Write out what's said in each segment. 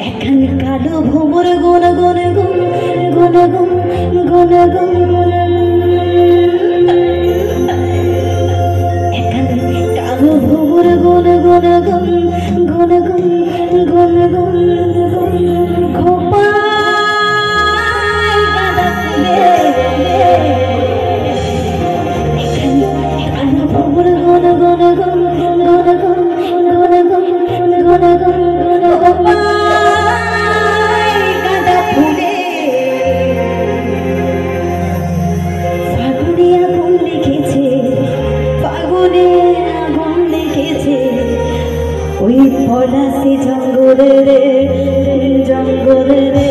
এখানে কালো ভোমর গুন গুন গুন গুন গুন গুন গুন এখানে কালো ভোমর গুন গুন গুন গুন গুন গুন গুন খোপায় গাঁদা ফুলে এখানে কালো ভোমর গুন গুন গুন গুন গুন গুন গুন গুন গুন পলাশে জঙ্গলে রে জঙ্গলে রে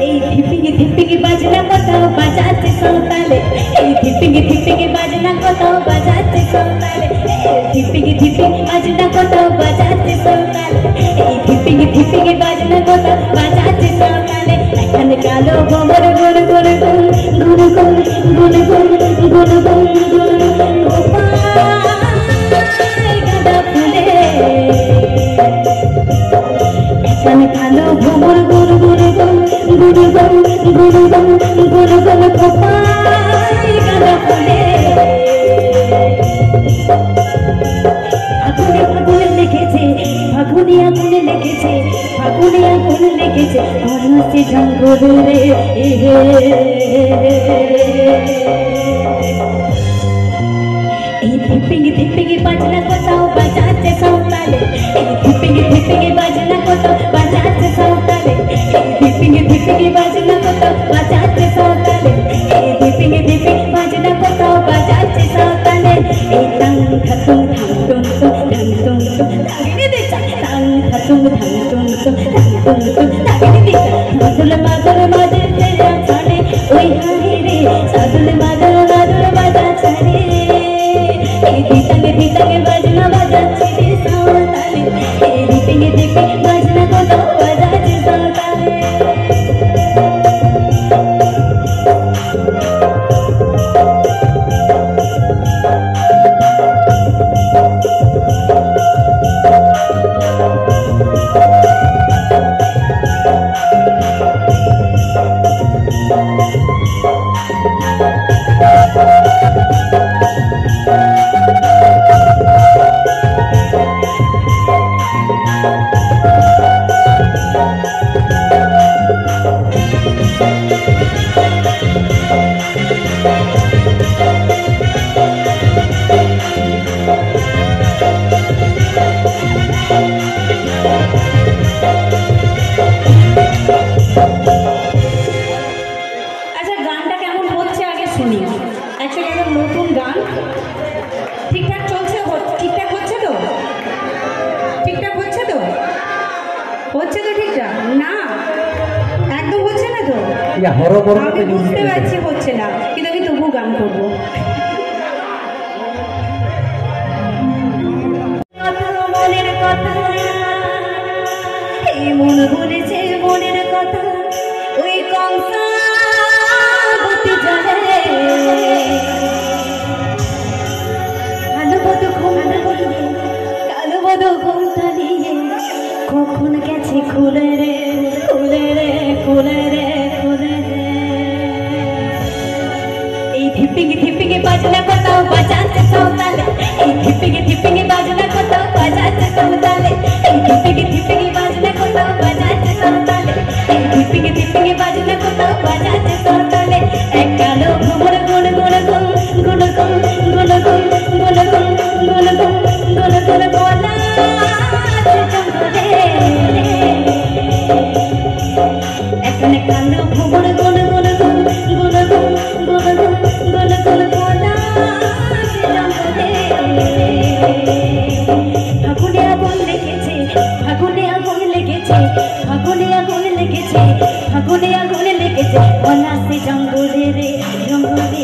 এই ধিপিঙ্গি ধিপিঙ্গি বাজনা কোথাও বাজাচ্ছে সন্তালে এই ধিপিঙ্গি ধিপিঙ্গি বাজনা কোথাও বাজাচ্ছে সন্তালে ধিপিঙ্গি ধিপিঙ্গি বাজনা কোথাও বাজাচ্ছে সন্তালে এই ধিপিঙ্গি ধিপিঙ্গি বাজনা কোথাও বাজাচ্ছে সন্তালে এখানে কালো ভোমর গুন গুন গুন গুন গুন গুন গুন গুন গুন গুন এখানে কালো ভোমর গুন গুন গুন গুন গুন গুন গুন গুন গুন খোপায় গাঁদা ফুলে আগুনে আগুনে লেগেছে ফাগুনে আগুনে লেগেছে ফাগুনে আগুনে লেগেছে পলাশে জঙ্গলে রে এই ধিপিঙ্গি ধিপিঙ্গি বাজনা কোথাও বাজাচ্ছে সন্তালে এই ধিপিঙ্গি ধিপিঙ্গি বাজনা কোথাও বাজাচ্ছে সন্তালে এই ধিপিঙ্গি ধিপিঙ্গি বাজনা কোথাও বাজাচ্ছে সন্তালে এই ধিপিঙ্গি ধিপিঙ্গি বাজনা কোথাও বাজাচ্ছে সন্তালে এই টাং ঠাতুং ঠাং টুং টুং টাং টুং টুং লাগিয়ে দিচ্ছা টাং ঠাতুং ঠাং টুং টুং টাং টুং টুং লাগিয়ে দিচ্ছা মাদুল মাদুল মাদুল তেরা ছাড়ে ওই হাই রে সাদুল মাদুল মাদুল বাজা ছাড়ে এই দিতাঙ্গে দিতাঙ্গে বাজনা বাজাচ্ছে রে সন্তালে এই ধিপিঙ্গি ধিপিঙ্গি বাজনা কোথাও বাজাচ্ছে সন্তালে বুঝতে পারছি হচ্ছে না কিন্তু আমি তবু গান করবো মনের কথা এই মন বলেছে মনের কথা ওই কংসাবতী জলে কালো বধূ ঘোমটা নিয়ে কখন গেছে খুলে রে খুলে রে খুলে রে খুলে রে এই ধিপিঙ্গি ধিপিঙ্গি বাজনা কোথাও বাজাচ্ছে সন্তালে এই ধিপিঙ্গি ধিপিঙ্গি বাজনা কোথাও বাজাচ্ছে সন্তালে এই ধিপিঙ্গি ধিপিঙ্গি বাজনা কোথাও বাজাচ্ছে সন্তালে এই ধিপিঙ্গি ধিপিঙ্গি বাজনা কোথাও বাজাচ্ছে সন্তালে এক কালো ভোমর গুন গুন গুন গুন গুন গুন গুন গুন গুন গুন গুন গুন গুন পলাশে জঙ্গলে এখানে কালো ভোমর গুন গুন গুন গুন গুন গুন গুন গুন গুন পলাশে জঙ্গলে ফাগুনে আগুন লেগেছে ফাগুনে আগুন লেগেছে ফাগুনে আগুন লেগেছে ফাগুনে আগুন লেগেছে পলাশে জঙ্গলে রে জঙ্গলে